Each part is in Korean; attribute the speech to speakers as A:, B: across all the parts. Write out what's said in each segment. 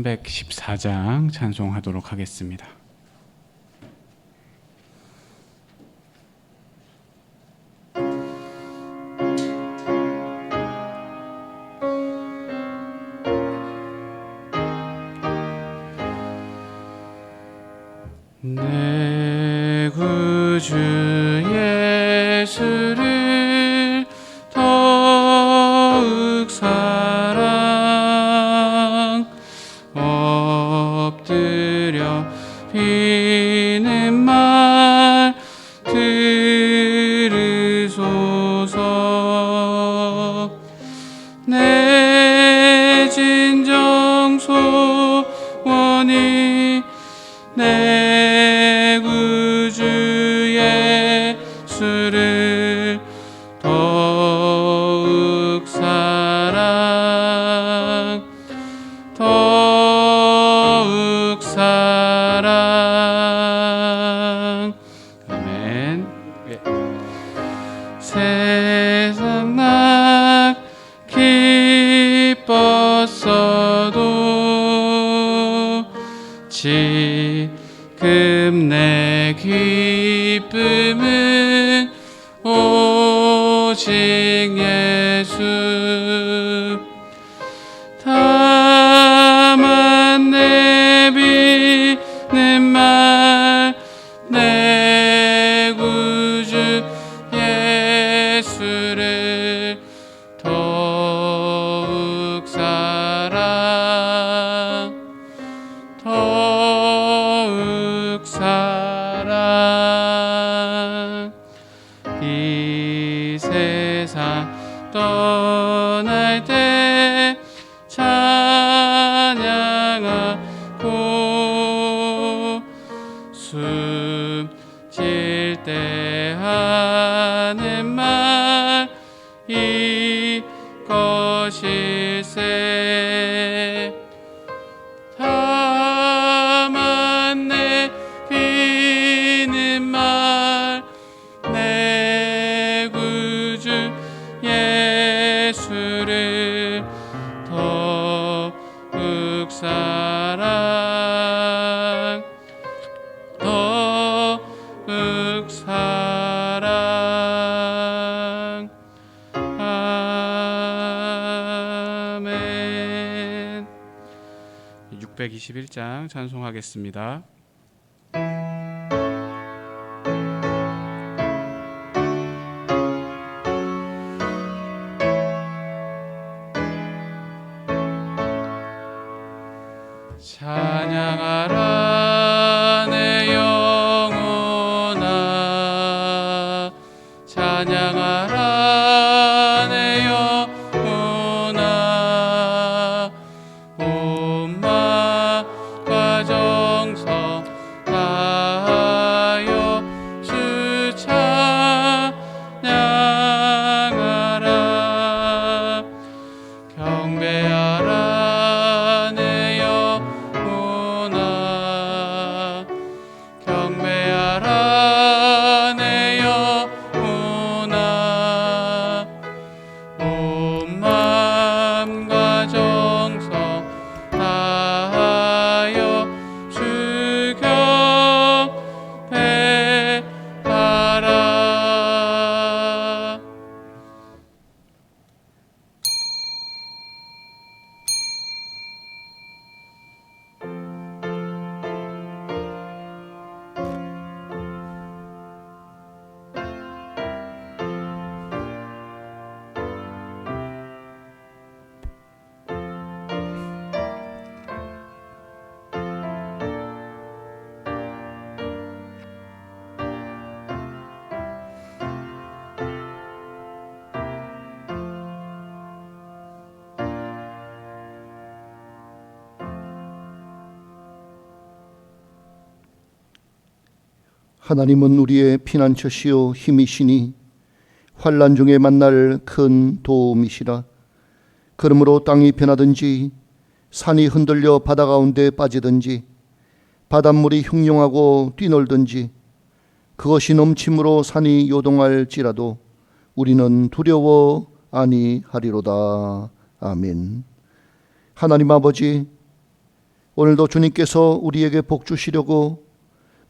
A: 314장 찬송하도록 하겠습니다. 내 구주 예수를 더욱 사랑 엎드려 비는 말 들으소서. 내 진정 소원이 내 구주 예수를 더욱 사랑 아멘. 세상 나 기뻤어도 지금 내 기쁨은 오직 예수. 다만 내비는 말 내 구주 예수를 더욱 사랑 이 세상 떠날 때 찬양하고 숨질 때 하는 말 이것일세. 다만 내비는 말 내 구주 예수를 더욱 사랑 아멘. 621장 찬송하겠습니다. 찬양하라 내 영혼아, 찬양하라 내 영혼아, 온 마음과 정성 다하여 주 찬양하라. 경배하라
B: 하나님은 우리의 피난처시요 힘이시니 환난 중에 만날 큰 도움이시라. 그러므로 땅이 변하든지 산이 흔들려 바다 가운데 빠지든지 바닷물이 흉용하고 뛰놀든지 그것이 넘침으로 산이 요동할지라도 우리는 두려워 아니하리로다. 아멘. 하나님 아버지, 오늘도 주님께서 우리에게 복 주시려고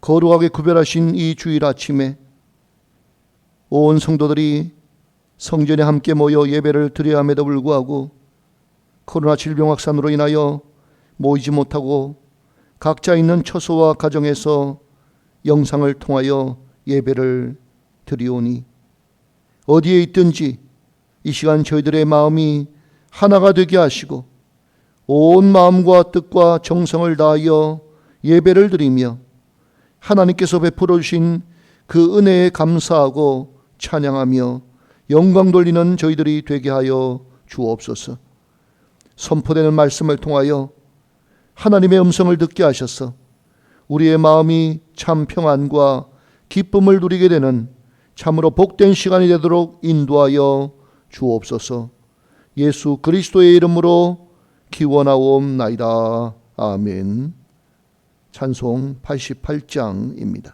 B: 거룩하게 구별하신 이 주일 아침에 온 성도들이 성전에 함께 모여 예배를 드려야 함에도 불구하고 코로나 질병 확산으로 인하여 모이지 못하고 각자 있는 처소와 가정에서 영상을 통하여 예배를 드리오니 어디에 있든지 이 시간 저희들의 마음이 하나가 되게 하시고 온 마음과 뜻과 정성을 다하여 예배를 드리며 하나님께서 베풀어 주신 그 은혜에 감사하고 찬양하며 영광 돌리는 저희들이 되게 하여 주옵소서. 선포되는 말씀을 통하여 하나님의 음성을 듣게 하셔서 우리의 마음이 참 평안과 기쁨을 누리게 되는 참으로 복된 시간이 되도록 인도하여 주옵소서. 예수 그리스도의 이름으로 기원하옵나이다. 아멘. 찬송 88장입니다.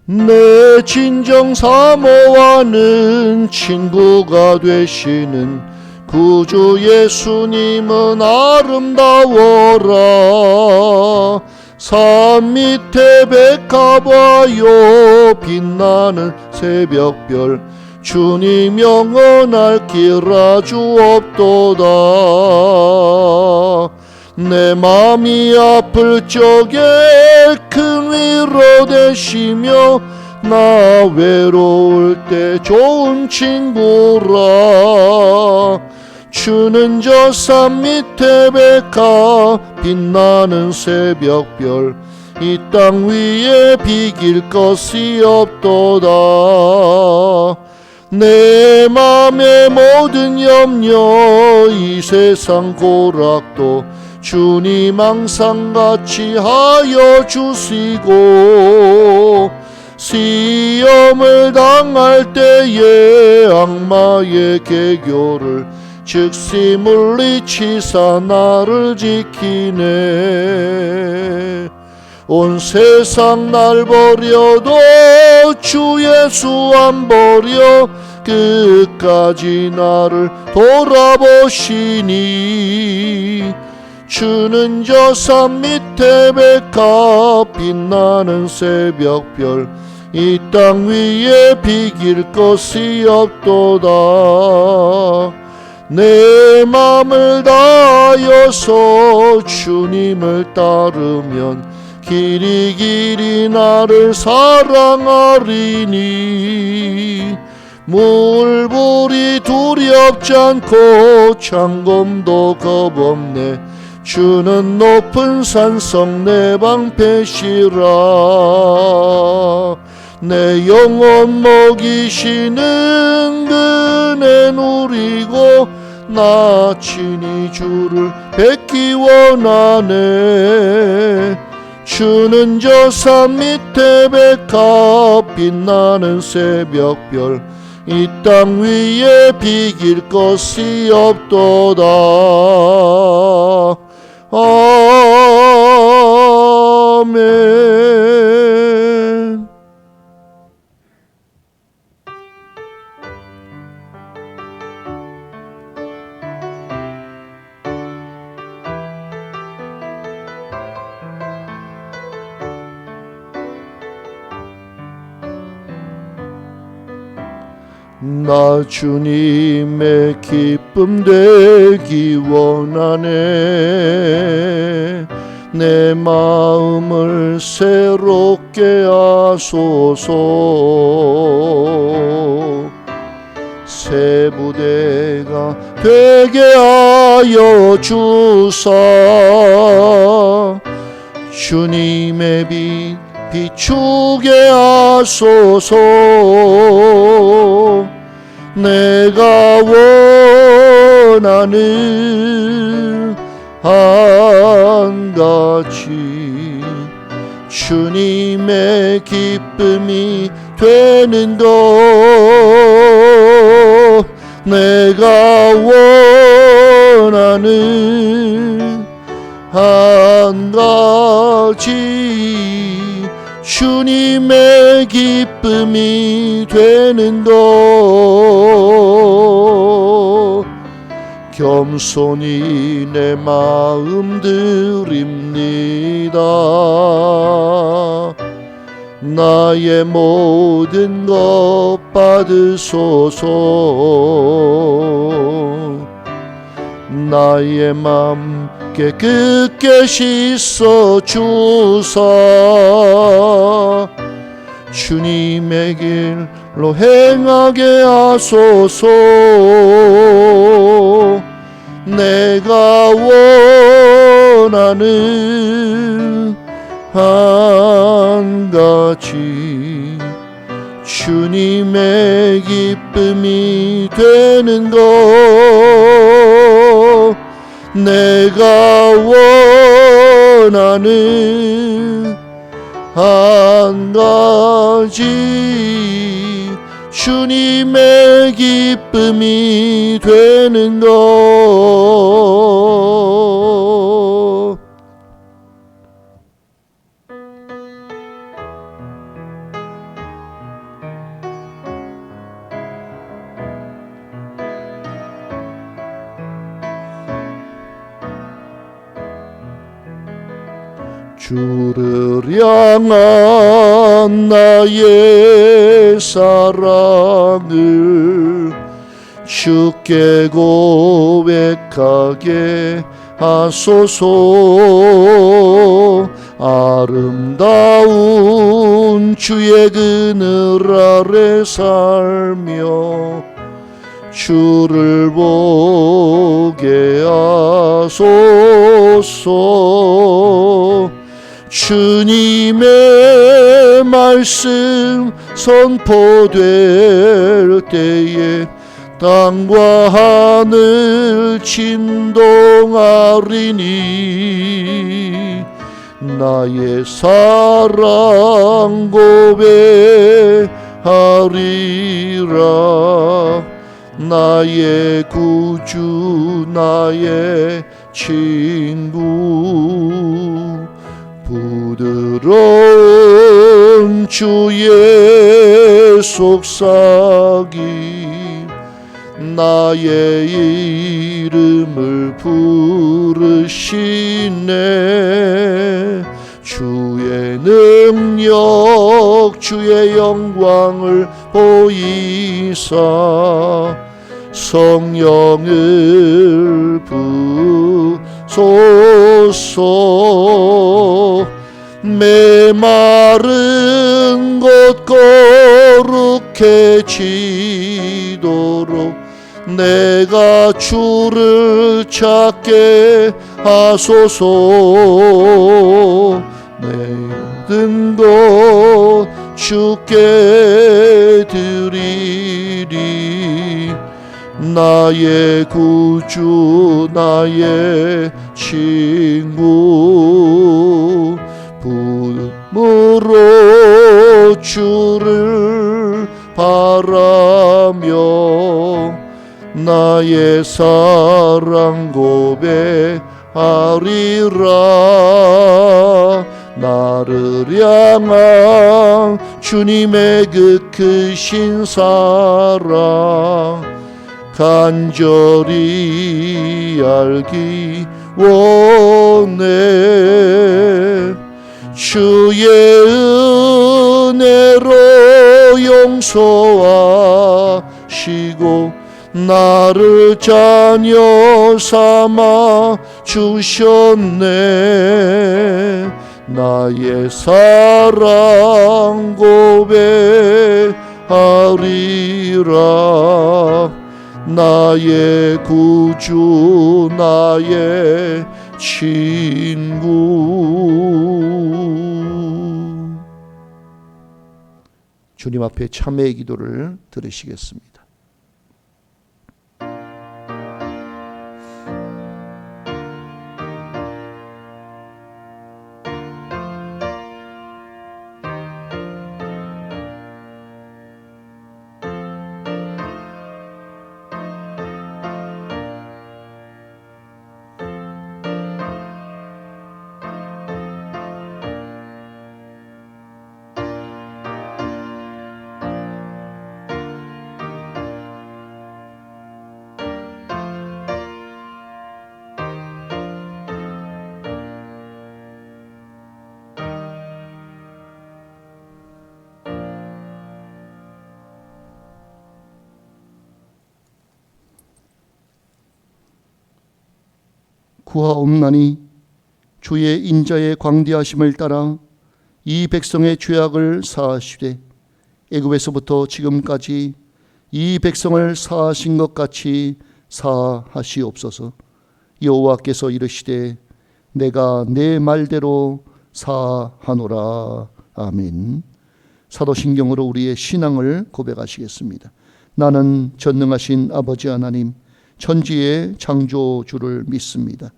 B: 내 진정 사모하는 친구가 되시는 구주 예수님은 아름다워라. 산 밑에 백합화요 빛나는 새벽별 주님 영원할 길아 주옵도다. 내 맘이 아플 적에 큰 위로 되시며 나 외로울 때 좋은 친구라. 주는 저 산 밑에 백합 빛나는 새벽별 이 땅 위에 비길 것이 없도다. 내 맘의 모든 염려 이 세상 고락도 주님 항상 같이 하여 주시고 시험을 당할 때에 악마의 계교를 즉시 물리치사 나를 지키네. 온 세상 날 버려도 주 예수 안 버려 끝까지 나를 돌아보시니. 주는 저 산 밑에 백합 빛나는 새벽별 이 땅 위에 비길 것이 없도다. 내 맘을 다하여서 주님을 따르면 길이 길이 나를 사랑하리니. 물불이 두렵지 않고 창검도 겁없네. 주는 높은 산성 내 방패시라. 내 영혼 먹이시는 그네 누리고 나 친히 주를 뵙기 원하네. 주는 저 산 밑에 백합 빛나는 새벽별 이 땅 위에 비길 것이 없도다. 아멘. 나 주님의 기쁨 되기 원하네. 내 마음을 새롭게 하소서. 새 부대가 되게 하여 주사. 주님의 빛 비추게 하소서. 내가 원하는 한가지 주님의 기쁨이 되는 것. 내가 원하는 한 가지 주님의 기쁨이 되는 것 겸손히 내 마음 드립니다. 나의 모든 것 받으소서. 나의 맘 깨끗게 씻어 주사 주님의 길로 행하게 하소서. 내가 원하는 한 가지 주님의 기쁨이 되는 것 내가 원하는 한 가지 주님의 기쁨이 되는 것 주를 향한 나의 사랑을 주께 고백하게 하소서. 아름다운 주의 그늘 아래 살며 주를 보게 하소서. 주님의 말씀 선포될 때에 땅과 하늘 진동하리니 나의 사랑 고백하리라. 나의 구주 나의 친구 부드러운 주의 속삭임 나의 이름을 부르시네. 주의 능력 주의 영광을 보이사 성령을 부소서. 메마른 곳 거룩해지도록 내가 주를 찾게 하소서. 내 모든 것 주께 드리리. 나의 구주 나의 친구 부름으로 주를 바라며 나의 사랑 고백하리라. 나를 향한 주님의 그 크신 사랑 간절히 알기 원해. 주의 은혜로 용서하시고 나를 자녀 삼아 주셨네. 나의 사랑 고백하리라. 나의 구주 나의 친구. 주님 앞에 참회의 기도를 들으시겠습니다. 구하옵나니 주의 인자의 광대하심을 따라 이 백성의 죄악을 사하시되 애굽에서부터 지금까지 이 백성을 사하신 것 같이 사하시옵소서. 여호와께서 이르시되 내가 내 말대로 사하노라. 아멘. 사도신경으로 우리의 신앙을 고백하시겠습니다. 나는 전능하신 아버지 하나님 천지의 창조주를 믿습니다.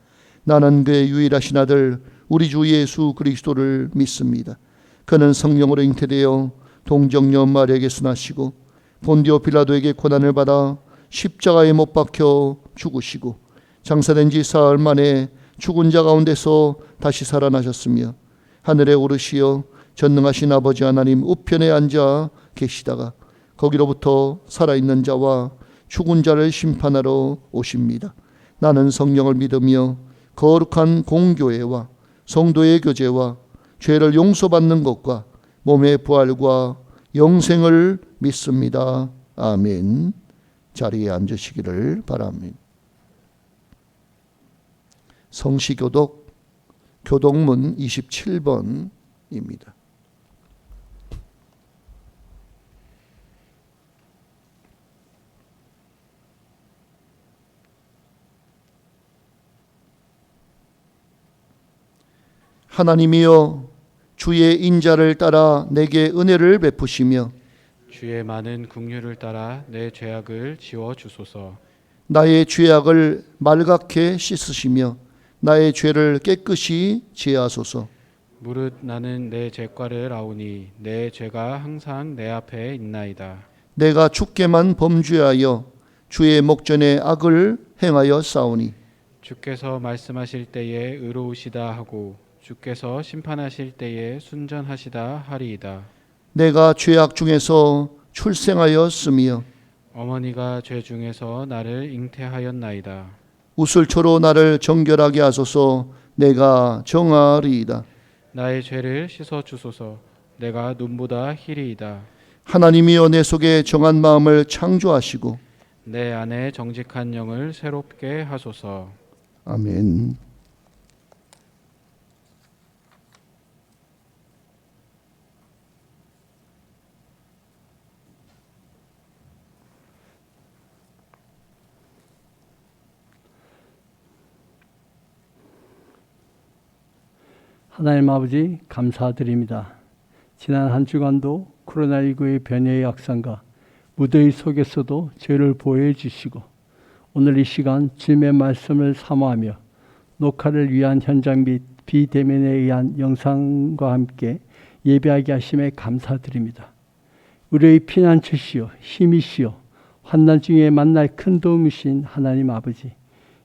B: 나는 그의 유일하신 아들 우리 주 예수 그리스도를 믿습니다. 그는 성령으로 잉태되어 동정녀 마리아에게서 나시고 본디오 빌라도에게 고난을 받아 십자가에 못 박혀 죽으시고 장사된 지 사흘 만에 죽은 자 가운데서 다시 살아나셨으며 하늘에 오르시어 전능하신 아버지 하나님 우편에 앉아 계시다가 거기로부터 살아있는 자와 죽은 자를 심판하러 오십니다. 나는 성령을 믿으며 거룩한 공교회와 성도의 교제와 죄를 용서받는 것과 몸의 부활과 영생을 믿습니다. 아멘. 자리에 앉으시기를 바랍니다. 성시교독 교독문 27번입니다. 하나님이여 주의 인자를 따라 내게 은혜를 베푸시며
A: 주의 많은 긍휼을 따라 내 죄악을 지워 주소서.
B: 나의 죄악을 말갛게 씻으시며 나의 죄를 깨끗이 제하소서.
A: 무릇 나는 내 죄과를 아오니 내 죄가 항상 내 앞에 있나이다.
B: 내가 주께만 범죄하여 주의 목전에 악을 행하여 싸우니
A: 주께서 말씀하실 때에 의로우시다 하고 주께서 심판하실 때에 순전하시다 하리이다.
B: 내가 죄악 중에서 출생하였으며
A: 어머니가 죄 중에서 나를 잉태하였나이다.
B: 우슬초로 나를 정결하게 하소서. 내가 정하리이다.
A: 나의 죄를 씻어 주소서. 내가 눈보다 희리이다.
B: 하나님이여 내 속에 정한 마음을 창조하시고
A: 내 안에 정직한 영을 새롭게 하소서.
B: 아멘.
C: 하나님 아버지 감사드립니다. 지난 한 주간도 코로나19의 변이의 확산과 무더위 속에서도 죄를 보호해 주시고 오늘 이 시간 주님의 말씀을 사모하며 녹화를 위한 현장 및 비대면에 의한 영상과 함께 예배하게 하심에 감사드립니다. 우리의 피난처시요 힘이시요 환난 중에 만날 큰 도움이신 하나님 아버지,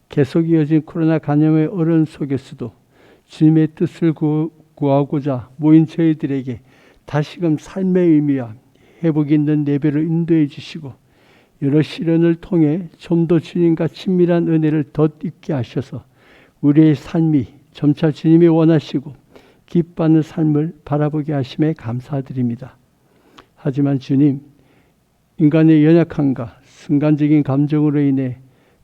C: 계속 이어진 코로나 감염의 어려움 속에서도 주님의 뜻을 구하고자 모인 저희들에게 다시금 삶의 의미와 회복 있는 예배를 인도해 주시고 여러 시련을 통해 좀 더 주님과 친밀한 은혜를 덧입게 하셔서 우리의 삶이 점차 주님이 원하시고 기뻐하는 삶을 바라보게 하심에 감사드립니다. 하지만 주님, 인간의 연약함과 순간적인 감정으로 인해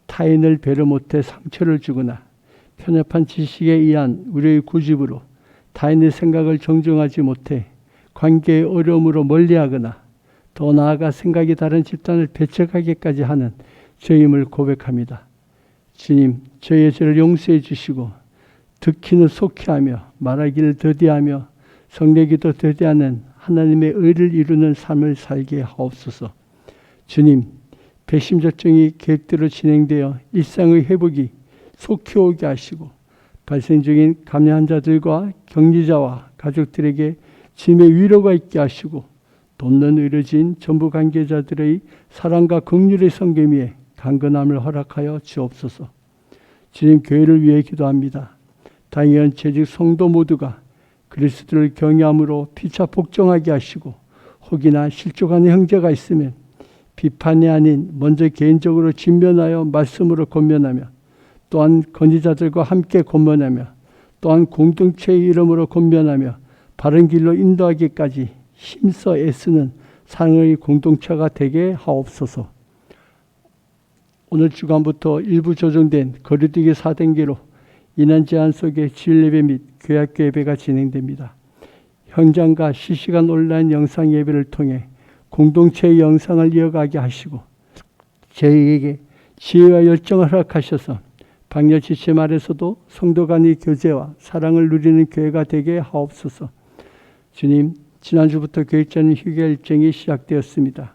C: 타인을 배려 못해 상처를 주거나 편협한 지식에 의한 우리의 고집으로 타인의 생각을 정정하지 못해 관계의 어려움으로 멀리하거나 더 나아가 생각이 다른 집단을 배척하기까지 하는 죄임을 고백합니다. 주님, 저희의 죄를 용서해 주시고 듣기는 속히하며 말하기를 더디하며 성내기도 더디하는 하나님의 의를 이루는 삶을 살게 하옵소서. 주님, 배심작정이 계획대로 진행되어 일상의 회복이 속히 오게 하시고 발생 중인 감염 환자들과 격리자와 가족들에게 주님의 위로가 있게 하시고 돕는 의료진 전부 관계자들의 사랑과 긍휼의 섬김에 강건함을 허락하여 주옵소서. 주님, 교회를 위해 기도합니다. 당연 재직 성도 모두가 그리스도를 경외함으로 피차 복종하게 하시고 혹이나 실족하는 형제가 있으면 비판이 아닌 먼저 개인적으로 진면하여 말씀으로 권면하며 또한 건지자들과 함께 권면하며 또한 공동체의 이름으로 권면하며 바른 길로 인도하기까지 힘써 애쓰는 사랑의 공동체가 되게 하옵소서. 오늘 주간부터 일부 조정된 거리두기 4단계로 인원 제한 속에 주일 예배 및 교회학교 예배가 진행됩니다. 현장과 실시간 온라인 영상 예배를 통해 공동체의 영상을 이어가게 하시고 저희에게 지혜와 열정을 허락하셔서 방역 지침 아래서도 성도 간의 교제와 사랑을 누리는 교회가 되게 하옵소서. 주님, 지난주부터 교육자님 휴가 일정이 시작되었습니다.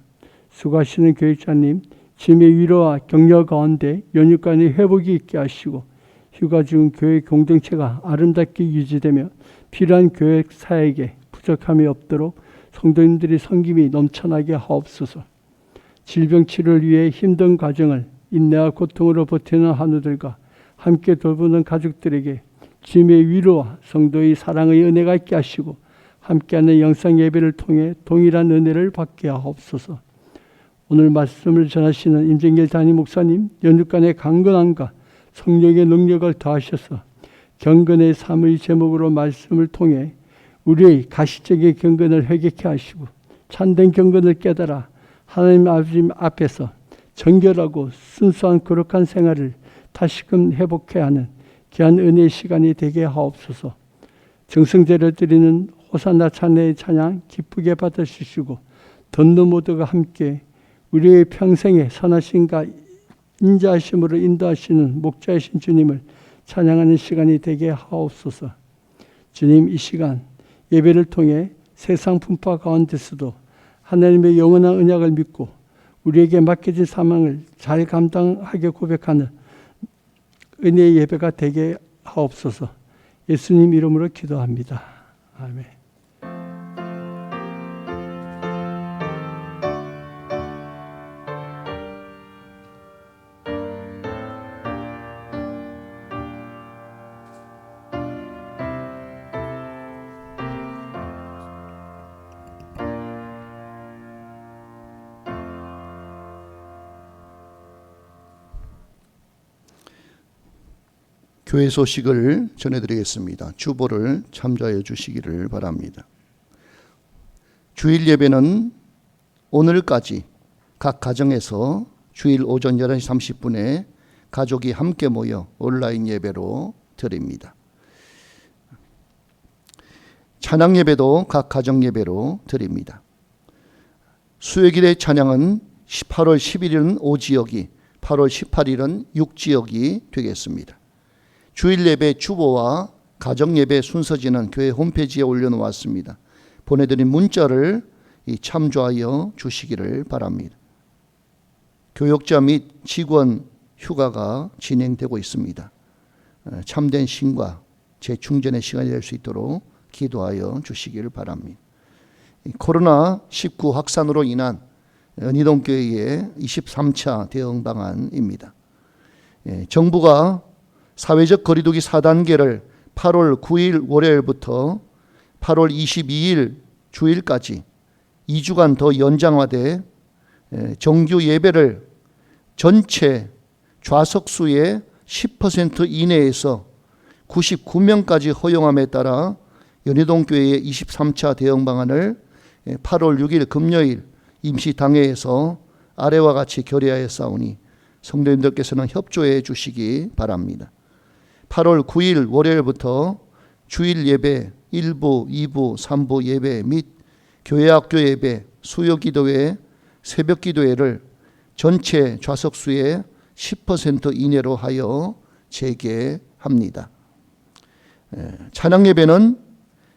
C: 수고하시는 교육자님, 주님의 위로와 격려 가운데 연휴간의 회복이 있게 하시고 휴가 중 교회 공동체가 아름답게 유지되며 필요한 교회 사역에 부족함이 없도록 성도님들의 섬김이 넘쳐나게 하옵소서. 질병 치료를 위해 힘든 과정을 인내와 고통으로 버티는 한우들과 함께 돌보는 가족들에게 주님의 위로와 성도의 사랑의 은혜가 있게 하시고 함께하는 영상 예배를 통해 동일한 은혜를 받게 하옵소서. 오늘 말씀을 전하시는 임정길 담임 목사님 연육간의 강건함과 성령의 능력을 더하셔서 경건의 삶의 제목으로 말씀을 통해 우리의 가시적인 경건을 회개케 하시고 참된 경건을 깨달아 하나님 아버지 앞에서 정결하고 순수한 거룩한 생활을 다시금 회복해야 하는 귀한 은혜의 시간이 되게 하옵소서. 정성제를 드리는 호산나 찬양의 찬양 기쁘게 받아주시고 듣는 모두가 함께 우리의 평생에 선하신가 인자하심으로 인도하시는 목자이신 주님을 찬양하는 시간이 되게 하옵소서. 주님, 이 시간 예배를 통해 세상 분파 가운데서도 하나님의 영원한 언약을 믿고 우리에게 맡겨진 사명을 잘 감당하게 고백하는 은혜의 예배가 되게 하옵소서. 예수님 이름으로 기도합니다. 아멘.
B: 교회 소식을 전해드리겠습니다. 주보를 참조하여 주시기를 바랍니다. 주일 예배는 오늘까지 각 가정에서 주일 오전 11시 30분에 가족이 함께 모여 온라인 예배로 드립니다. 찬양 예배도 각 가정 예배로 드립니다. 수요일의 찬양은 8월 11일은 5지역이, 8월 18일은 6지역이 되겠습니다. 주일 예배 주보와 가정 예배 순서지는 교회 홈페이지에 올려놓았습니다. 보내드린 문자를 참조하여 주시기를 바랍니다. 교역자 및 직원 휴가가 진행되고 있습니다. 참된 신과 재충전의 시간이 될 수 있도록 기도하여 주시기를 바랍니다. 코로나19 확산으로 인한 연희동교회의 23차 대응 방안입니다. 정부가 사회적 거리두기 4단계를 8월 9일 월요일부터 8월 22일 주일까지 2주간 더 연장화돼 정규 예배를 전체 좌석수의 10% 이내에서 99명까지 허용함에 따라 연희동교회의 23차 대응 방안을 8월 6일 금요일 임시당회에서 아래와 같이 결의하였사오니 성도님들께서는 협조해 주시기 바랍니다. 8월 9일 월요일부터 주일 예배 1부, 2부, 3부 예배 및 교회학교 예배, 수요기도회, 새벽기도회를 전체 좌석수의 10% 이내로 하여 재개합니다. 찬양 예배는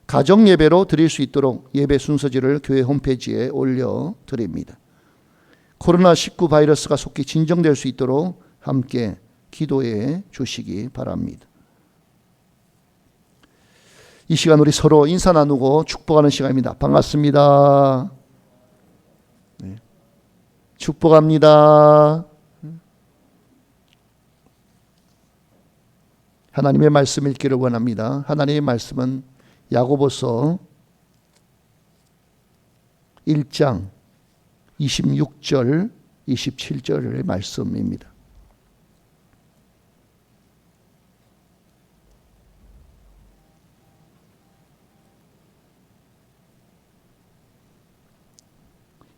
B: 가정 예배로 드릴 수 있도록 예배 순서지를 교회 홈페이지에 올려드립니다. 코로나19 바이러스가 속히 진정될 수 있도록 함께 기도해 주시기 바랍니다. 이 시간 우리 서로 인사 나누고 축복하는 시간입니다. 반갑습니다. 네. 축복합니다. 하나님의 말씀 읽기를 원합니다. 하나님의 말씀은 야고보서 1장 26절, 27절의 말씀입니다.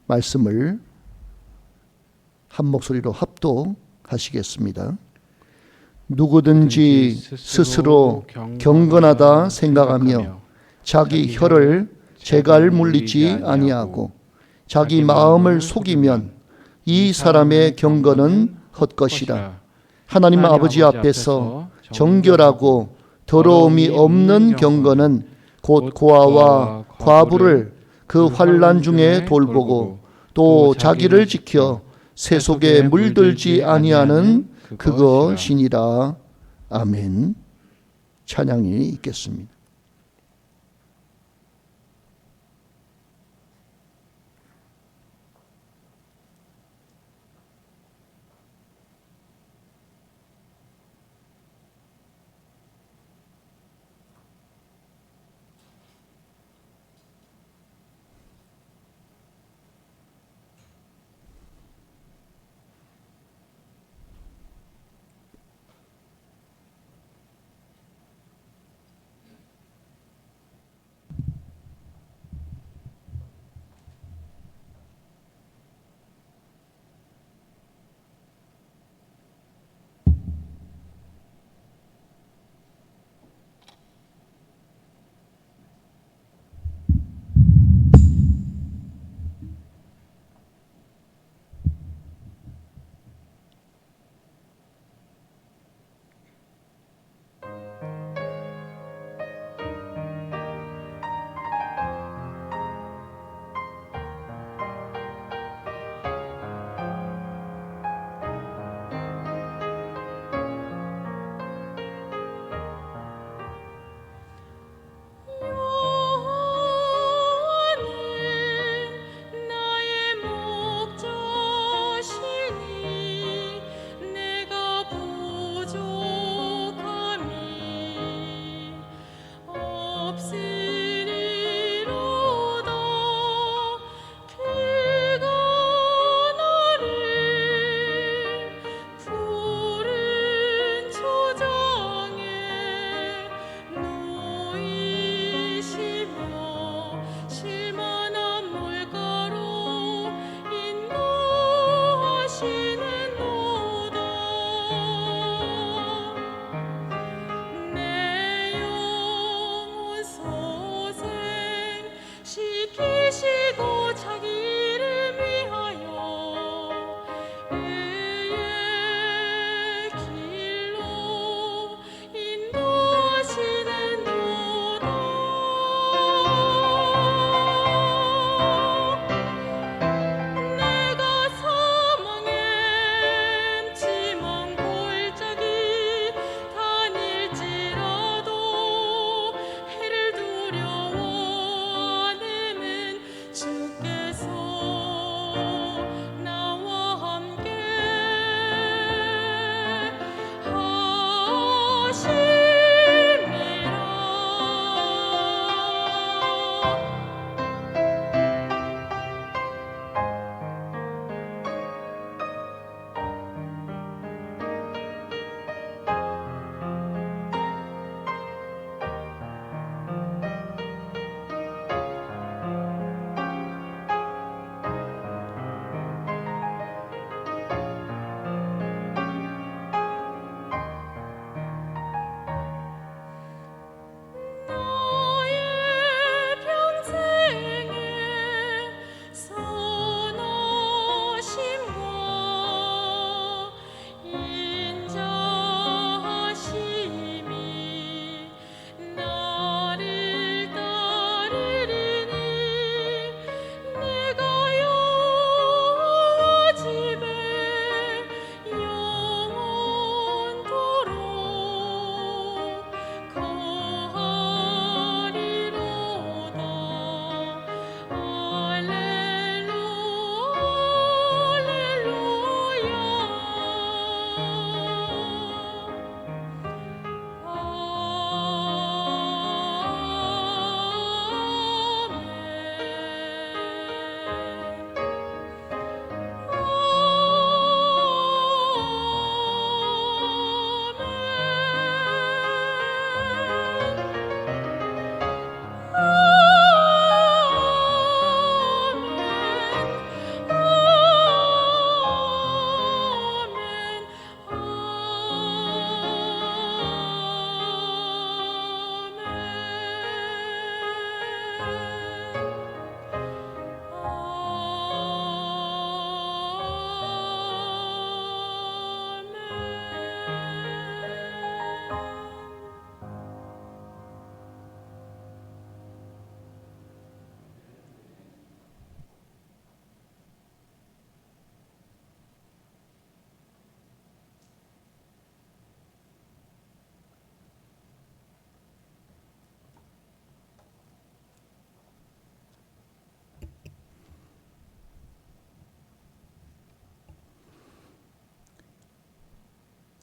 B: 말씀을 한 목소리로 합독하시겠습니다. 누구든지 스스로 경건하다 생각하며 자기 혀를 제갈 물리지 아니하고 자기 마음을 속이면 이 사람의 경건은 헛것이라. 하나님 아버지 앞에서 정결하고 더러움이 없는 경건은 곧 고아와 과부를 그 환난 중에 돌보고 또 자기를 지켜 새 속에 물들지 아니하는 그것이니라. 아멘. 찬양이 있겠습니다.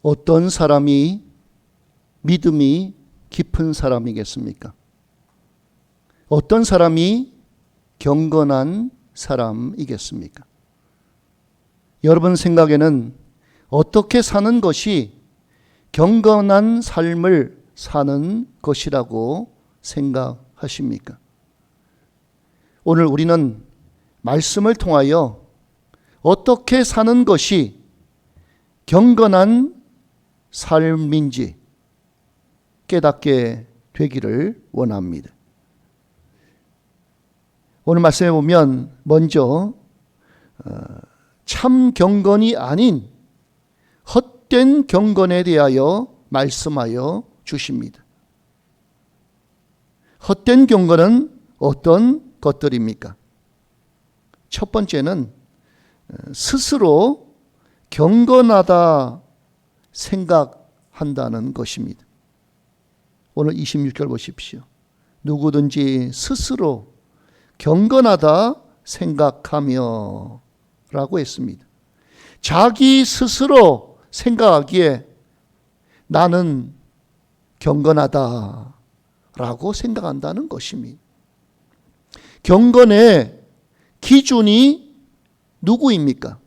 B: 어떤 사람이 믿음이 깊은 사람이겠습니까? 어떤 사람이 경건한 사람이겠습니까? 여러분 생각에는 어떻게 사는 것이 경건한 삶을 사는 것이라고 생각하십니까? 오늘 우리는 말씀을 통하여 어떻게 사는 것이 경건한 삶인지 깨닫게 되기를 원합니다. 오늘 말씀에 보면 먼저 참 경건이 아닌 헛된 경건에 대하여 말씀하여 주십니다. 헛된 경건은 어떤 것들입니까? 첫 번째는 스스로 경건하다 생각한다는 것입니다. 오늘 26절 보십시오. 누구든지 스스로 경건하다 생각하며 라고 했습니다. 자기 스스로 생각하기에 나는 경건하다 라고 생각한다는 것입니다. 경건의 기준이 누구입니까?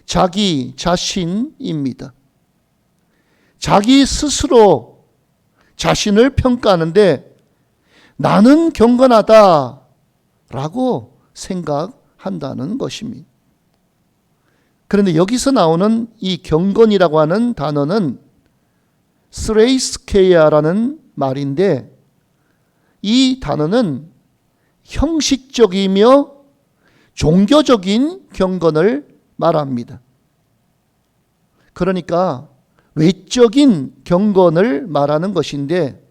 B: 자기 자신입니다. 자기 스스로 자신을 평가하는데 나는 경건하다 라고 생각한다는 것입니다. 그런데 여기서 나오는 이 경건이라고 하는 단어는 스레이스케이아라는 말인데 이 단어는 형식적이며 종교적인 경건을 말합니다. 그러니까 외적인 경건을 말하는 것인데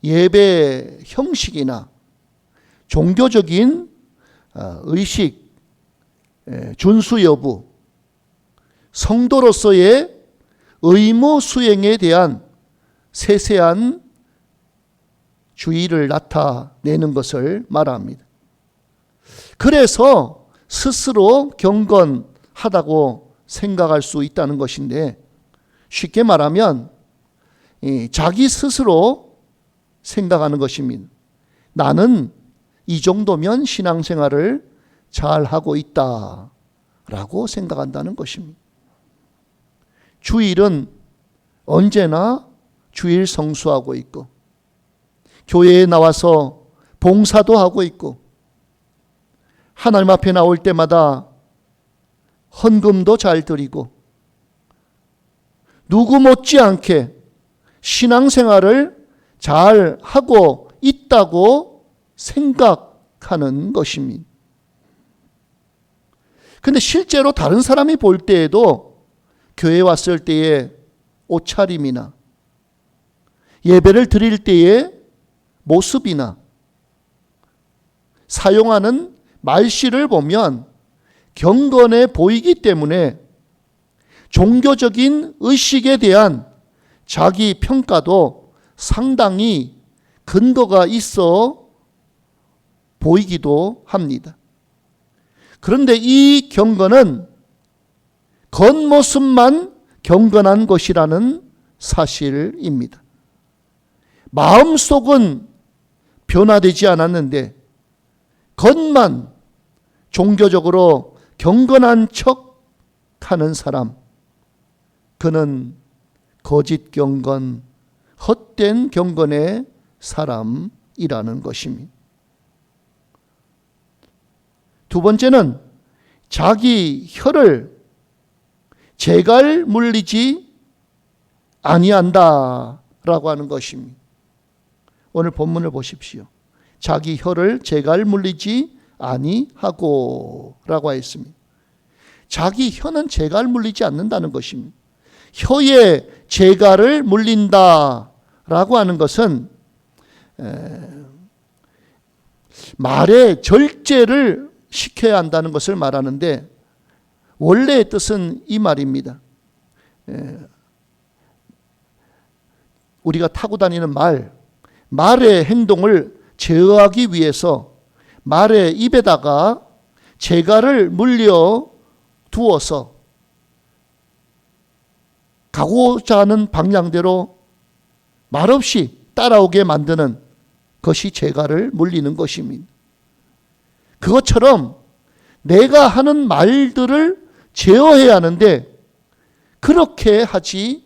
B: 예배 형식이나 종교적인 의식, 준수 여부, 성도로서의 의무 수행에 대한 세세한 주의를 나타내는 것을 말합니다. 그래서 스스로 경건하다고 생각할 수 있다는 것인데 쉽게 말하면 자기 스스로 생각하는 것입니다. 나는 이 정도면 신앙생활을 잘하고 있다라고 생각한다는 것입니다. 주일은 언제나 주일 성수하고 있고 교회에 나와서 봉사도 하고 있고 하나님 앞에 나올 때마다 헌금도 잘 드리고 누구 못지않게 신앙생활을 잘 하고 있다고 생각하는 것입니다. 근데 실제로 다른 사람이 볼 때에도 교회에 왔을 때의 옷차림이나 예배를 드릴 때의 모습이나 사용하는 말씨를 보면 경건해 보이기 때문에 종교적인 의식에 대한 자기 평가도 상당히 근거가 있어 보이기도 합니다. 그런데 이 경건은 겉모습만 경건한 것이라는 사실입니다. 마음속은 변화되지 않았는데 겉만 종교적으로 경건한 척 하는 사람, 그는 거짓 경건, 헛된 경건의 사람이라는 것입니다. 두 번째는 자기 혀를 재갈 물리지 아니한다라고 하는 것입니다. 오늘 본문을 보십시오. 자기 혀를 재갈 물리지 아니하고 라고 했습니다. 자기 혀는 재갈 물리지 않는다는 것입니다. 혀에 재갈을 물린다 라고 하는 것은 말에 절제를 시켜야 한다는 것을 말하는데 원래의 뜻은 이 말입니다. 우리가 타고 다니는 말의 행동을 제어하기 위해서 말의 입에다가 재갈을 물려 두어서 가고자 하는 방향대로 말없이 따라오게 만드는 것이 재갈을 물리는 것입니다. 그것처럼 내가 하는 말들을 제어해야 하는데 그렇게 하지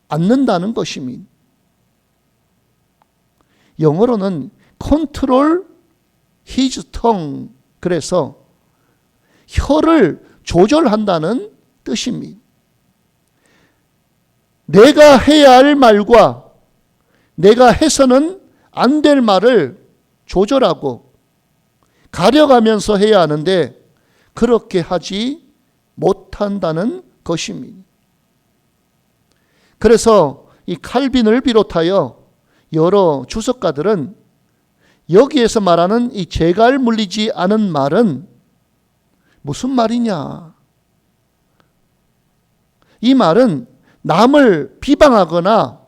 B: 않는다는 것입니다. 영어로는 control his tongue, 그래서 혀를 조절한다는 뜻입니다. 내가 해야 할 말과 내가 해서는 안 될 말을 조절하고 가려가면서 해야 하는데 그렇게 하지 못한다는 것입니다. 그래서 이 칼빈을 비롯하여 여러 주석가들은 여기에서 말하는 이 재갈 물리지 않은 말은 무슨 말이냐? 이 말은 남을 비방하거나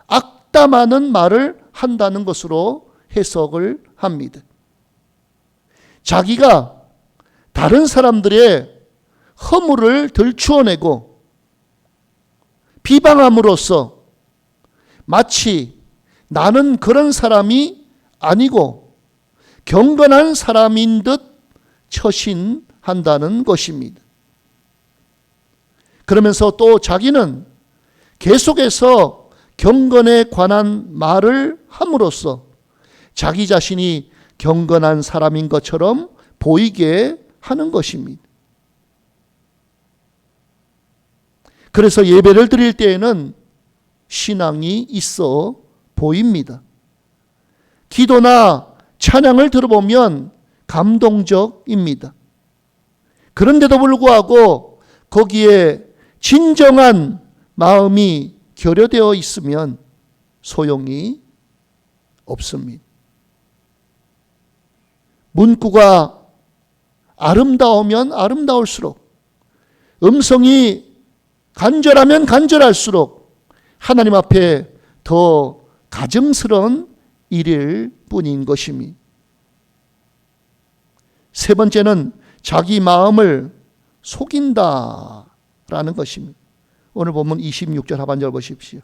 B: 악담하는 말을 한다는 것으로 해석을 합니다. 자기가 다른 사람들의 허물을 들추어내고 비방함으로써 마치 나는 그런 사람이 아니고 경건한 사람인 듯 처신한다는 것입니다. 그러면서 또 자기는 계속해서 경건에 관한 말을 함으로써 자기 자신이 경건한 사람인 것처럼 보이게 하는 것입니다. 그래서 예배를 드릴 때에는 신앙이 있어 보입니다. 기도나 찬양을 들어보면 감동적입니다. 그런데도 불구하고 거기에 진정한 마음이 결여되어 있으면 소용이 없습니다. 문구가 아름다우면 아름다울수록, 음성이 간절하면 간절할수록 하나님 앞에 더 가증스러운 일일 뿐인 것입니다. 세 번째는 자기 마음을 속인다라는 것입니다. 오늘 보면 26절 하반절 보십시오.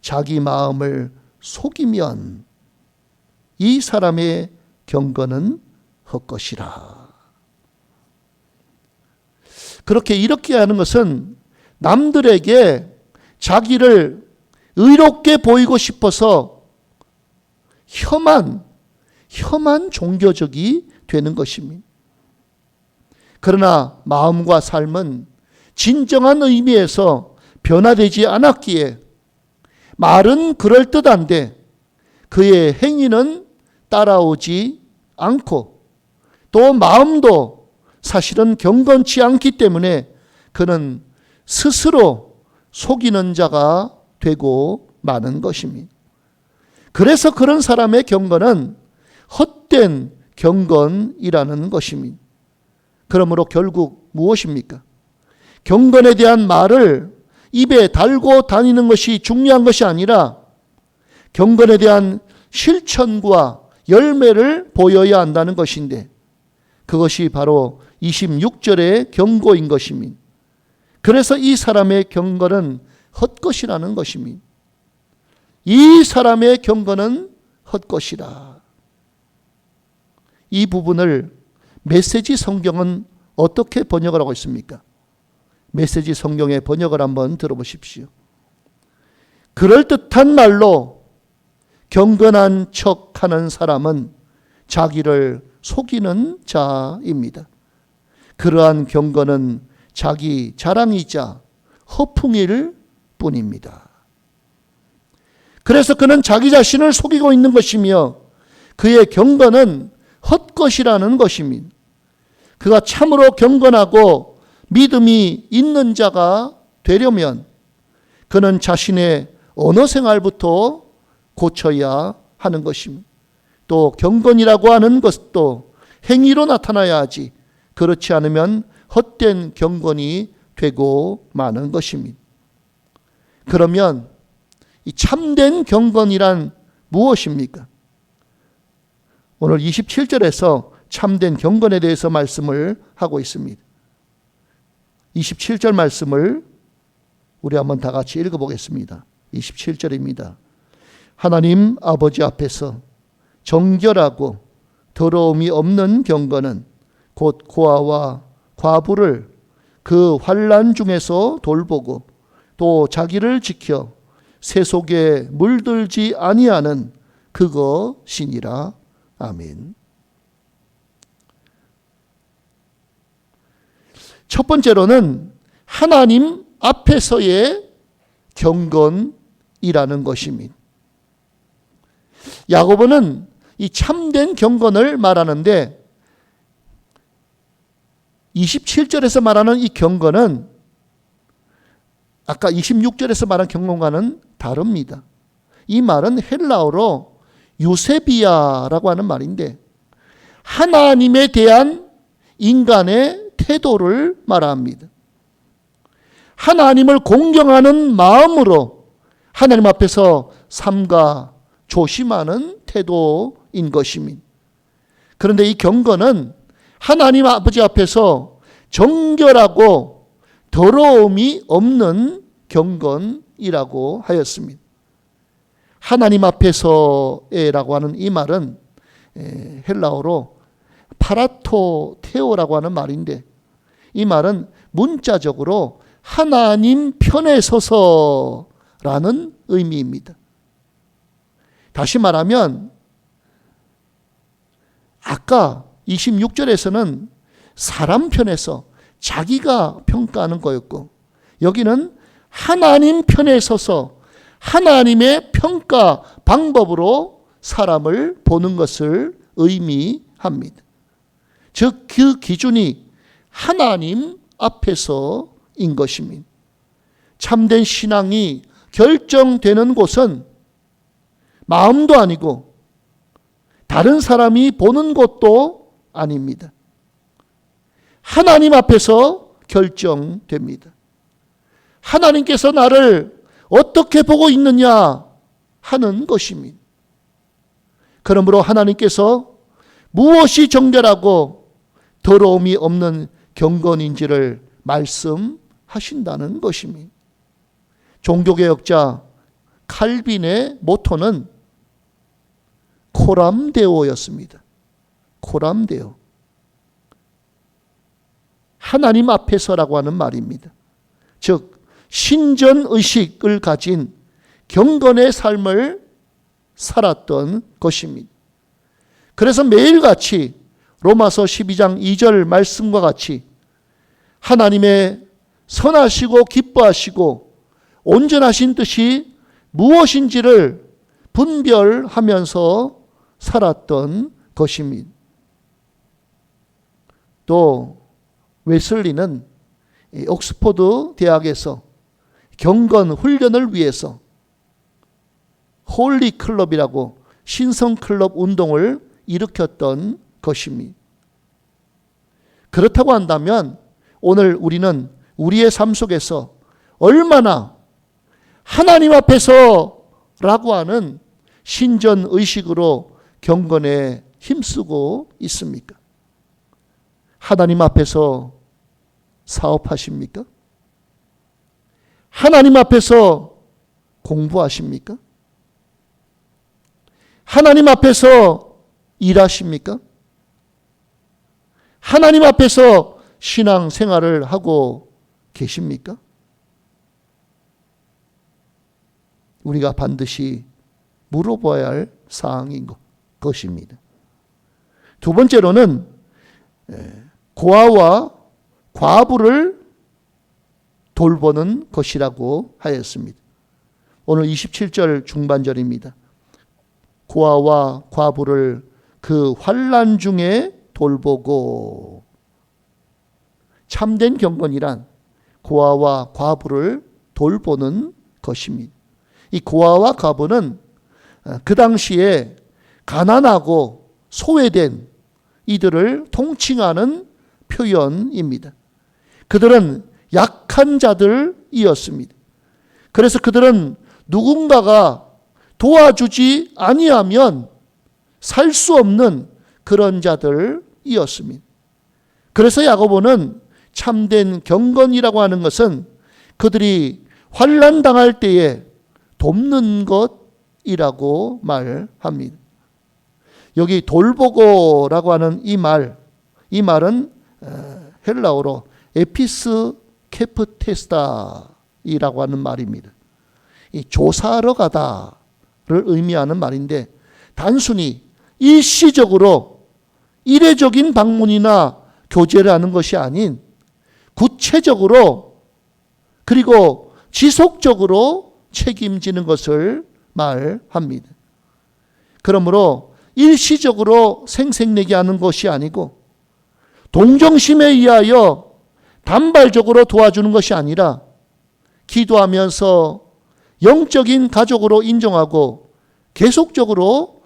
B: 자기 마음을 속이면 이 사람의 경건은 헛것이라. 이렇게 하는 것은 남들에게 자기를 의롭게 보이고 싶어서 혐한 종교적이 되는 것입니다. 그러나 마음과 삶은 진정한 의미에서 변화되지 않았기에 말은 그럴듯한데 그의 행위는 따라오지 않고 또 마음도 사실은 경건치 않기 때문에 그는 스스로 속이는 자가 되고 마는 것입니다. 그래서 그런 사람의 경건은 헛된 경건이라는 것입니다. 그러므로 결국 무엇입니까? 경건에 대한 말을 입에 달고 다니는 것이 중요한 것이 아니라 경건에 대한 실천과 열매를 보여야 한다는 것인데 그것이 바로 26절의 경고인 것입니다. 그래서 이 사람의 경건은 헛것이라는 것입니다. 이 사람의 경건은 헛것이라. 이 부분을 메시지 성경은 어떻게 번역을 하고 있습니까? 메시지 성경의 번역을 한번 들어보십시오. 그럴듯한 말로 경건한 척하는 사람은 자기를 속이는 자입니다. 그러한 경건은 자기 자랑이자 허풍일 뿐입니다. 그래서 그는 자기 자신을 속이고 있는 것이며 그의 경건은 헛것이라는 것입니다. 그가 참으로 경건하고 믿음이 있는 자가 되려면 그는 자신의 언어 생활부터 고쳐야 하는 것입니다. 또 경건이라고 하는 것도 행위로 나타나야 하지 그렇지 않으면 헛된 경건이 되고 마는 것입니다. 그러면 이 참된 경건이란 무엇입니까? 오늘 27절에서 참된 경건에 대해서 말씀을 하고 있습니다. 27절 말씀을 우리 한번 다 같이 읽어보겠습니다. 27절입니다. 하나님 아버지 앞에서 정결하고 더러움이 없는 경건은 곧 고아와 과부를 그 환난 중에서 돌보고 또 자기를 지켜 세속에 물들지 아니하는 그것이니라. 아멘. 첫 번째로는 하나님 앞에서의 경건이라는 것입니다. 야고보는 이 참된 경건을 말하는데 27절에서 말하는 이 경건은 아까 26절에서 말한 경건과는 다릅니다. 이 말은 헬라어로 유세비아라고 하는 말인데 하나님에 대한 인간의 태도를 말합니다. 하나님을 공경하는 마음으로 하나님 앞에서 삼가 조심하는 태도인 것입니다. 그런데 이 경건은 하나님 아버지 앞에서 정결하고 더러움이 없는 경건이라고 하였습니다. 하나님 앞에서라고 하는 이 말은 헬라어로 파라토테오라고 하는 말인데 이 말은 문자적으로 하나님 편에 서서라는 의미입니다. 다시 말하면 아까 26절에서는 사람 편에서 자기가 평가하는 거였고 여기는 하나님 편에 서서 하나님의 평가 방법으로 사람을 보는 것을 의미합니다. 즉 그 기준이 하나님 앞에서인 것입니다. 참된 신앙이 결정되는 곳은 마음도 아니고 다른 사람이 보는 것도 아닙니다. 하나님 앞에서 결정됩니다. 하나님께서 나를 어떻게 보고 있느냐 하는 것입니다. 그러므로 하나님께서 무엇이 정결하고 더러움이 없는 경건인지를 말씀하신다는 것입니다. 종교개혁자 칼빈의 모토는 코람데오였습니다. 코람데오. 하나님 앞에서라고 하는 말입니다. 즉 신전의식을 가진 경건의 삶을 살았던 것입니다. 그래서 매일같이 로마서 12장 2절 말씀과 같이 하나님의 선하시고 기뻐하시고 온전하신 뜻이 무엇인지를 분별하면서 살았던 것입니다. 또 웨슬리는 옥스퍼드 대학에서 경건 훈련을 위해서 홀리 클럽이라고 신성 클럽 운동을 일으켰던 것입니다. 그렇다고 한다면 오늘 우리는 우리의 삶 속에서 얼마나 하나님 앞에서라고 하는 신전 의식으로 경건에 힘쓰고 있습니까? 하나님 앞에서 사업하십니까? 하나님 앞에서 공부하십니까? 하나님 앞에서 일하십니까? 하나님 앞에서 신앙 생활을 하고 계십니까? 우리가 반드시 물어봐야 할 사항인 것입니다. 두 번째로는 고아와 과부를 돌보는 것이라고 하였습니다. 오늘 27절 중반절입니다. 고아와 과부를 그 환난 중에 돌보고. 참된 경건이란 고아와 과부를 돌보는 것입니다. 이 고아와 과부는 그 당시에 가난하고 소외된 이들을 통칭하는 표현입니다. 그들은 약한 자들이었습니다. 그래서 그들은 누군가가 도와주지 아니하면 살 수 없는 그런 자들이었습니다. 그래서 야고보는 참된 경건이라고 하는 것은 그들이 환난 당할 때에 돕는 것이라고 말합니다. 여기 돌보고라고 하는 이 말은 헬라어로 에피스 케프테스다이라고 하는 말입니다. 이 조사하러 가다를 의미하는 말인데, 단순히 일시적으로 이례적인 방문이나 교제를 하는 것이 아닌 구체적으로 그리고 지속적으로 책임지는 것을 말합니다. 그러므로 일시적으로 생색내게 하는 것이 아니고 동정심에 의하여 단발적으로 도와주는 것이 아니라 기도하면서 영적인 가족으로 인정하고 계속적으로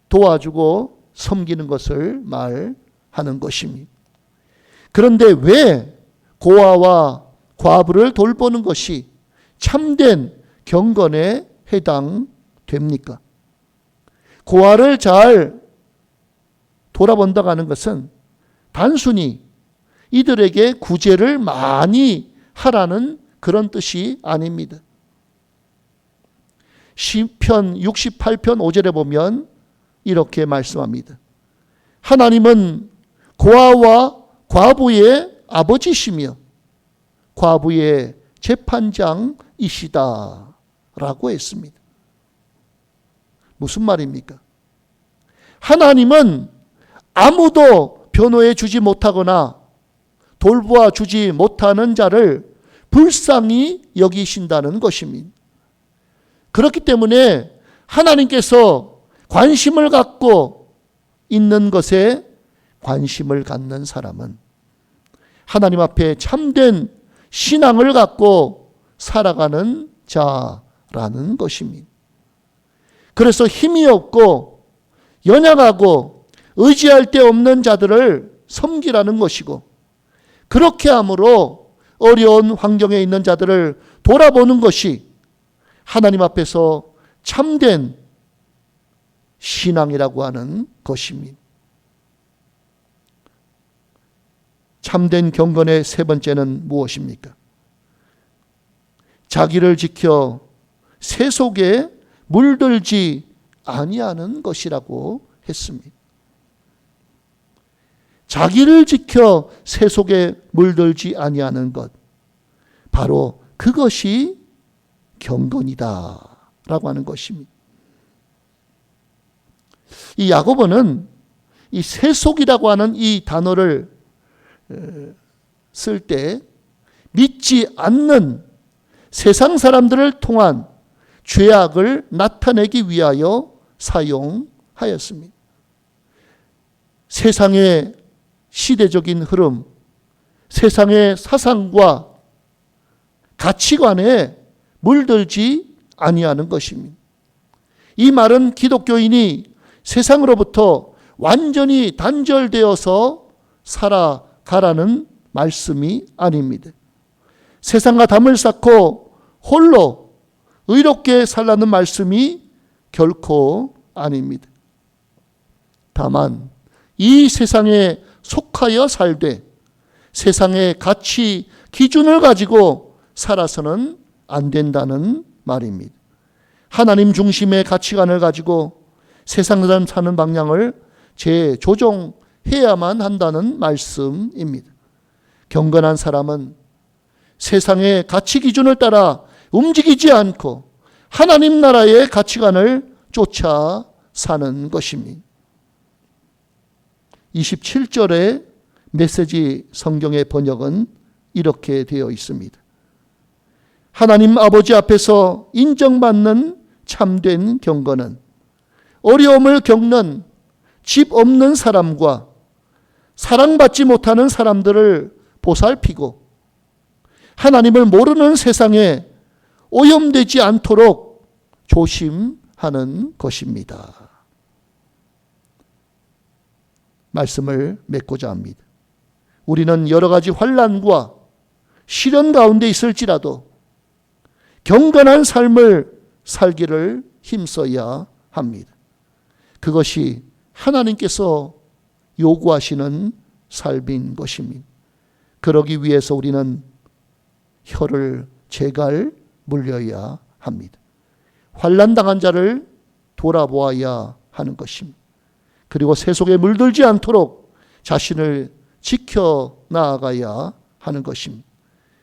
B: 도와주고 섬기는 것을 말하는 것입니다. 그런데 왜 고아와 과부를 돌보는 것이 참된 경건에 해당됩니까? 고아를 잘 돌아본다고 하는 것은 단순히 이들에게 구제를 많이 하라는 그런 뜻이 아닙니다. 시편 68편 5절에 보면 이렇게 말씀합니다. 하나님은 고아와 과부의 아버지시며 과부의 재판장이시다 라고 했습니다. 무슨 말입니까? 하나님은 아무도 변호해 주지 못하거나 돌보아 주지 못하는 자를 불쌍히 여기신다는 것입니다. 그렇기 때문에 하나님께서 관심을 갖고 있는 것에 관심을 갖는 사람은 하나님 앞에 참된 신앙을 갖고 살아가는 자라는 것입니다. 그래서 힘이 없고 연약하고 의지할 데 없는 자들을 섬기라는 것이고, 그렇게 함으로 어려운 환경에 있는 자들을 돌아보는 것이 하나님 앞에서 참된 신앙이라고 하는 것입니다. 참된 경건의 세 번째는 무엇입니까? 자기를 지켜 새 속에 물들지 아니하는 것이라고 했습니다. 자기를 지켜 새 속에 물들지 아니하는 것, 바로 그것이 경건이다 라고 하는 것입니다. 이 야고보는 이 새 속이라고 하는 이 단어를 쓸 때 믿지 않는 세상 사람들을 통한 죄악을 나타내기 위하여 사용하였습니다. 세상의 시대적인 흐름, 세상의 사상과 가치관에 물들지 아니하는 것입니다. 이 말은 기독교인이 세상으로부터 완전히 단절되어서 살아가라는 말씀이 아닙니다. 세상과 담을 쌓고 홀로 의롭게 살라는 말씀이 결코 아닙니다. 다만 이 세상에 속하여 살되 세상의 가치 기준을 가지고 살아서는 안 된다는 말입니다. 하나님 중심의 가치관을 가지고 세상 사람 사는 방향을 재조정해야만 한다는 말씀입니다. 경건한 사람은 세상의 가치 기준을 따라 움직이지 않고 하나님 나라의 가치관을 쫓아 사는 것입니다. 27절의 메시지 성경의 번역은 이렇게 되어 있습니다. 하나님 아버지 앞에서 인정받는 참된 경건은 어려움을 겪는 집 없는 사람과 사랑받지 못하는 사람들을 보살피고 하나님을 모르는 세상에 오염되지 않도록 조심하는 것입니다. 말씀을 맺고자 합니다. 우리는 여러 가지 환난과 시련 가운데 있을지라도 경건한 삶을 살기를 힘써야 합니다. 그것이 하나님께서 요구하시는 삶인 것입니다. 그러기 위해서 우리는 혀를 제갈 물려야 합니다. 환난 당한 자를 돌아보아야 하는 것입니다. 그리고 세속에 물들지 않도록 자신을 지켜 나아가야 하는 것입니다.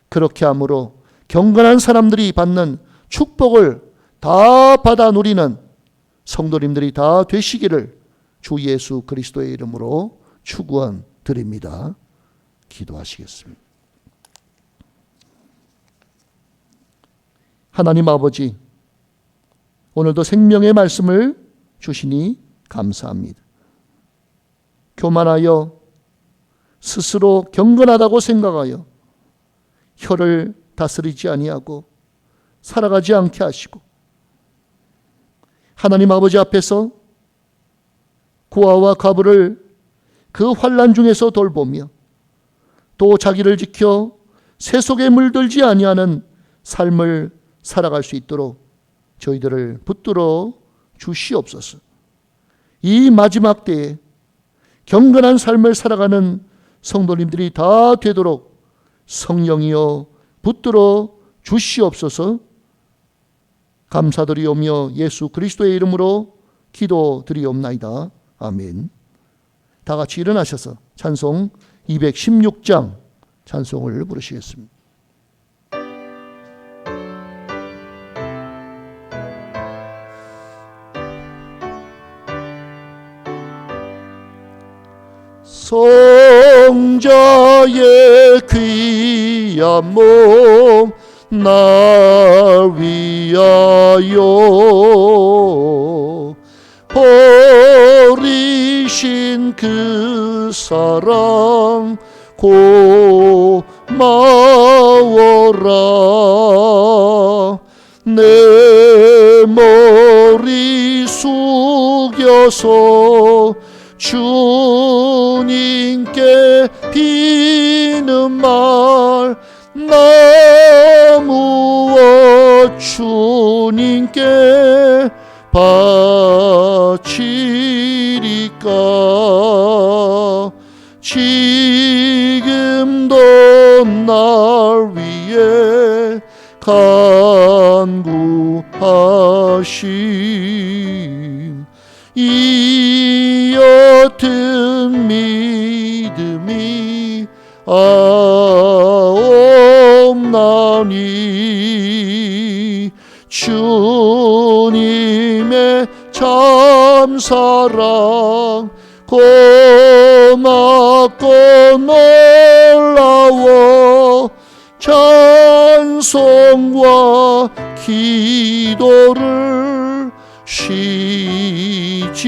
B: 그렇게 함으로 경건한 사람들이 받는 축복을 다 받아 누리는 성도님들이 다 되시기를 주 예수 그리스도의 이름으로 축원 드립니다. 기도하시겠습니다. 하나님 아버지, 오늘도 생명의 말씀을 주시니 감사합니다. 교만하여 스스로 경건하다고 생각하여 혀를 다스리지 아니하고 살아가지 않게 하시고, 하나님 아버지 앞에서 고아와 과부를 그 환난 중에서 돌보며 또 자기를 지켜 세속에 물들지 아니하는 삶을 살아갈 수 있도록 저희들을 붙들어 주시옵소서. 이 마지막 때에 경건한 삶을 살아가는 성도님들이 다 되도록 성령이여 붙들어 주시옵소서. 감사드리오며 예수 그리스도의 이름으로 기도드리옵나이다. 아멘. 다 같이 일어나셔서 찬송 216장 찬송을 부르시겠습니다. 성자의 귀한 몸 날 위하여 버리신 그 사랑 고마워라. 내 머리 숙여서 주님께 비는 말 나무어 주님께 바치리까. 지금도 날 위해 간구하심 이 옅은 믿음이 없나니 주님의 참사랑 고맙고 놀라워 찬송과 기도를 쉬지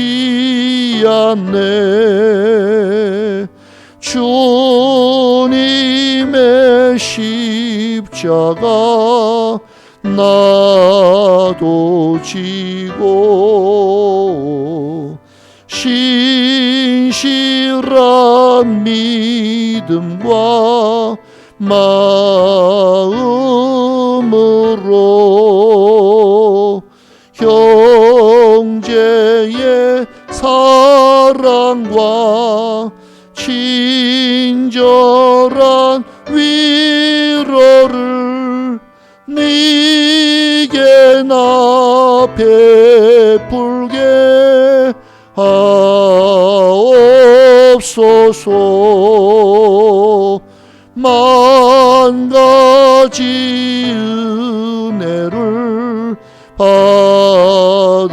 B: 않네. 주님의 십자가 나도 지고 신실한 믿음과 마음으로 형제의 사랑과 친절한 위로를 네게 나 베풀게 하옵소서. 만 가지 은혜를 받았으니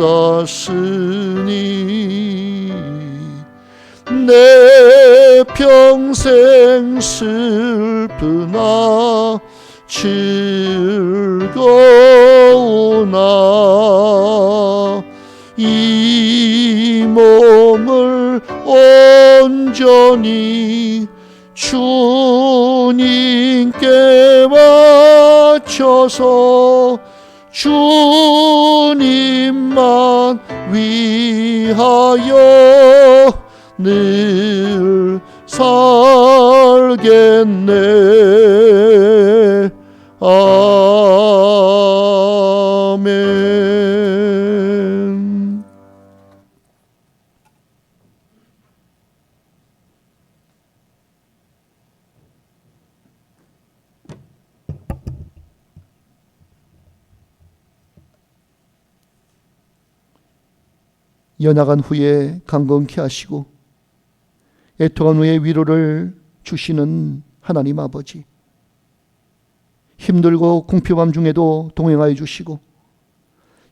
B: 내 평생 슬프나 즐거우나 이 몸을 온전히 주님께 바쳐서 주님만 위하여 늘 살겠네. 아멘. 연약한 후에 강건케 하시고 애통한 후에 위로를 주시는 하나님 아버지, 힘들고 궁핍함 중에도 동행하여 주시고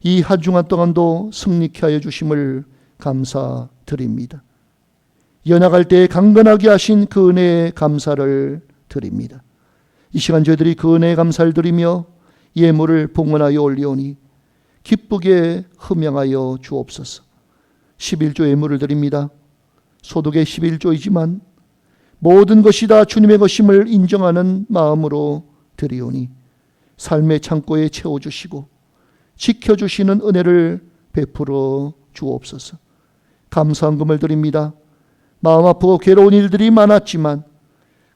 B: 이 한 주간 동안도 승리케 하여 주심을 감사드립니다. 연약할 때 강건하게 하신 그 은혜에 감사를 드립니다. 이 시간 저희들이 그 은혜에 감사를 드리며 예물을 봉헌하여 올리오니 기쁘게 흠양하여 주옵소서. 11조 예물을 드립니다. 소득의 11조이지만 모든 것이 다 주님의 것임을 인정하는 마음으로 드리오니 삶의 창고에 채워주시고 지켜주시는 은혜를 베풀어 주옵소서. 감사한 금을 드립니다. 마음 아프고 괴로운 일들이 많았지만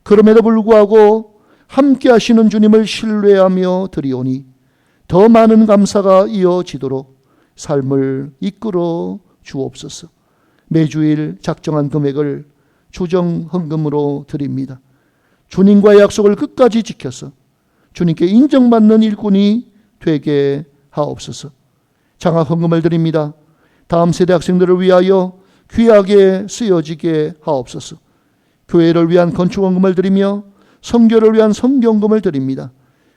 B: 그럼에도 불구하고 함께 하시는 주님을 신뢰하며 드리오니 더 많은 감사가 이어지도록 삶을 이끌어 주옵소서. 매주일 작정한 금액을 주정 헌금으로 드립니다. 주님과의 약속을 끝까지 지켜서 주님께 인정받는 일꾼이 되게 하옵소서. 장학 헌금을 드립니다. 다음 세대 학생들을 위하여 귀하게 쓰여지게 하옵소서. 교회를 위한 건축 헌금을 드리며 선교를 위한 선교헌금을 드립니다.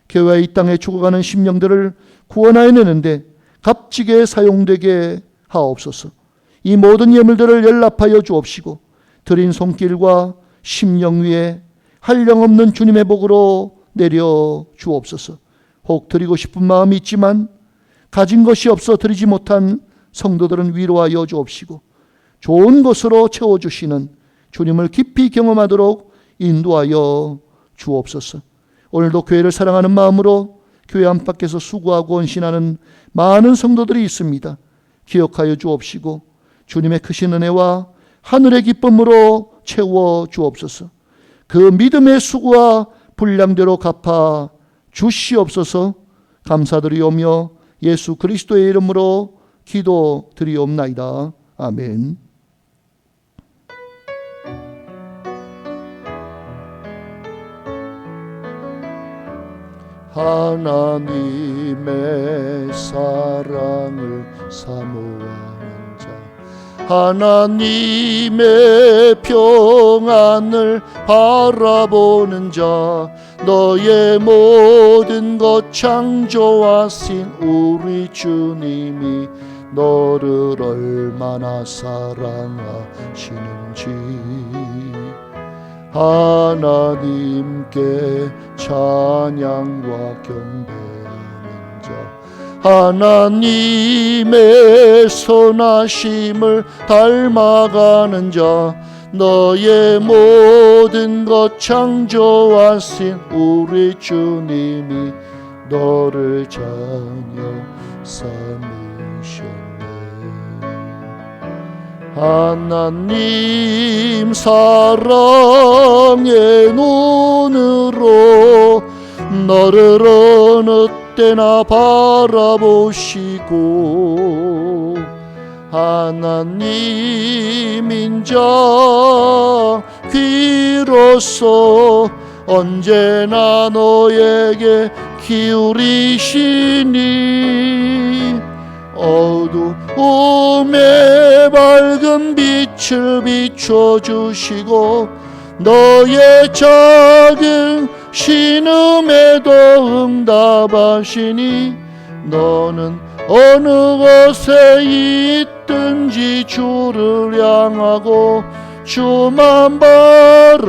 B: 교회와 이 땅에 죽어가는 심령들을 구원하여 내는데 값지게 사용되게 하옵소서. 이 모든 예물들을 연락하여 주옵시고 드린 손길과 심령 위에 한량없는 주님의 복으로 내려 주옵소서. 혹 드리고 싶은 마음이 있지만 가진 것이 없어 드리지 못한 성도들은 위로하여 주옵시고 좋은 것으로 채워주시는 주님을 깊이 경험하도록 인도하여 주옵소서. 오늘도 교회를 사랑하는 마음으로 교회 안팎에서 수고하고 헌신하는 많은 성도들이 있습니다. 기억하여 주옵시고 주님의 크신 은혜와 하늘의 기쁨으로 채워 주옵소서. 그 믿음의 수고와 분량대로 갚아 주시옵소서. 감사드리오며 예수 그리스도의 이름으로 기도드리옵나이다. 아멘. 하나님의 사랑을 사모하는 자, 하나님의 평안을 바라보는 자, 너의 모든 것 창조하신 우리 주님이 너를 얼마나 사랑하시는지 하나님께 찬양과 경배하는 자, 하나님의 선하심을 닮아가는 자, 너의 모든 것 창조하신 우리 주님이 너를 자녀 삼으셨네. 하나님 사랑의 눈으로 너를 어느 때나 바라보시고 하나님 인자 귀로서 언제나 너에게 기울이시니 어두움에 밝은 빛을 비춰주시고 너의 작은 신음에도 응답하시니 너는 어느 곳에 있든지 주를 향하고 주만 바라볼지라.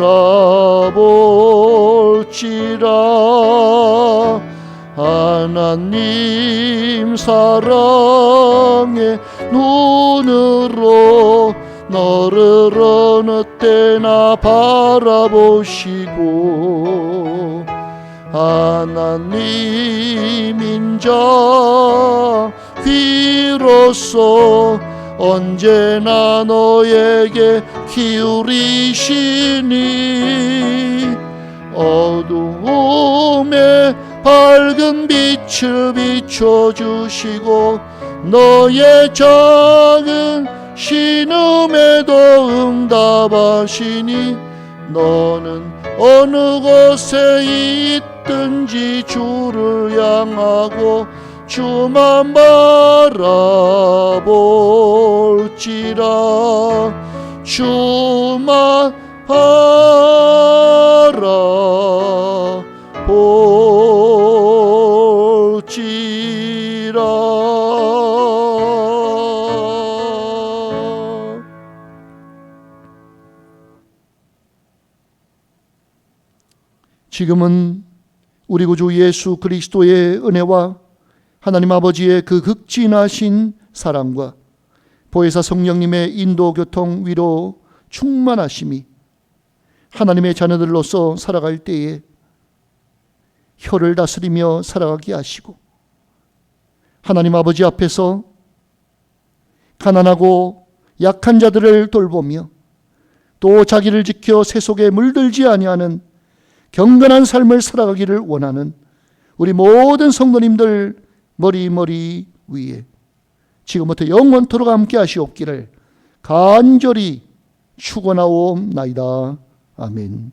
B: 하나님 사랑의 눈으로 너를 어느 때나 바라보시고 하나님 인자 귀로서 언제나 너에게 기울이시니 어두움에 밝은 빛을 비춰주시고 너의 작은 신음에도 응답하시니 너는 어느 곳에 있든지 주를 향하고 주만 바라볼지라 주만 바라볼지라. 지금은 우리 구주 예수 그리스도의 은혜와 하나님 아버지의 그 극진하신 사랑과 보혜사 성령님의 인도 교통 위로 충만하심이 하나님의 자녀들로서 살아갈 때에 혀를 다스리며 살아가게 하시고 하나님 아버지 앞에서 가난하고 약한 자들을 돌보며 또 자기를 지켜 세속에 물들지 아니하는 경건한 삶을 살아가기를 원하는 우리 모든 성도님들 머리 위에 지금부터 영원토록 함께 하시옵기를 간절히 축원하옵나이다. 아멘.